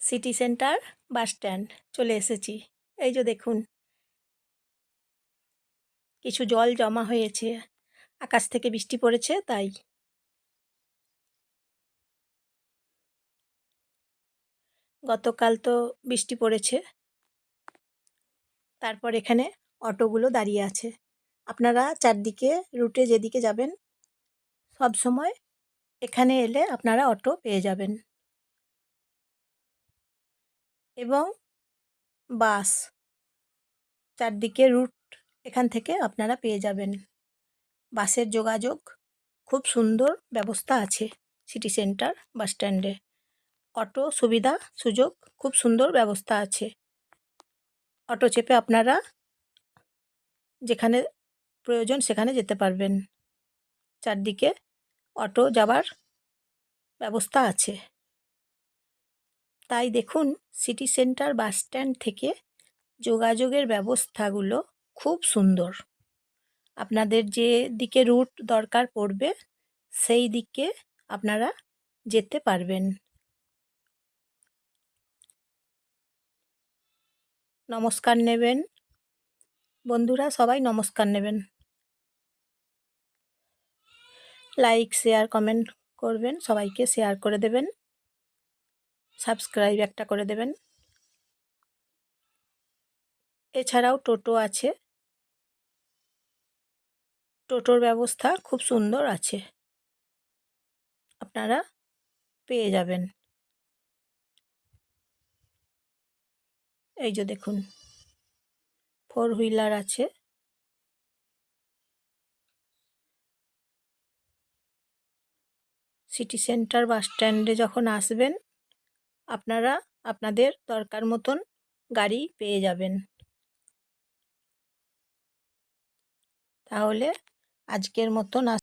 City centre bus stand চলে এসেছি। এই যে দেখুন, কিছু জল জমা হয়েছে, আকাশ থেকে বৃষ্টি পড়েছে তাই। গতকাল তো বৃষ্টি পড়েছে, তারপর এখানে অটোগুলো দাঁড়িয়ে আছে। আপনারা চারদিকে রুটে যেদিকে যাবেন সব সময় এখানে এলে আপনারা অটো পেয়ে যাবেন, এবং বাস চারদিকে রুট এখান থেকে আপনারা পেয়ে যাবেন। বাসের যোগাযোগ খুব সুন্দর ব্যবস্থা আছে সিটি সেন্টার বাস স্ট্যান্ডে। অটো সুবিধা সুযোগ খুব সুন্দর ব্যবস্থা আছে। অটো চেপে আপনারা যেখানে প্রয়োজন সেখানে যেতে পারবেন। চারদিকে অটো যাবার ব্যবস্থা আছে। তাই দেখুন, সিটি সেন্টার বাস স্ট্যান্ড থেকে যোগাযোগের ব্যবস্থাগুলো খুব সুন্দর। আপনাদের যে দিকে রুট দরকার পড়বে সেই দিকে আপনারা যেতে পারবেন। নমস্কার নেবেন বন্ধুরা, সবাই নমস্কার নেবেন। লাইক শেয়ার কমেন্ট করবেন, সবাইকে শেয়ার করে দেবেন, সাবস্ক্রাইব একটা করে দেবেন। এছাড়াও টোটো আছে, টোটোর ব্যবস্থা খুব সুন্দর আছে, আপনারা পেয়ে যাবেন। এই যে দেখুন, 4 হুইলার আছে। সিটি সেন্টার বাস স্ট্যান্ডে যখন আসবেন আপনারা আপনাদের দরকার মতন গাড়ি পেয়ে যাবেন। তাহলে আজকের মতন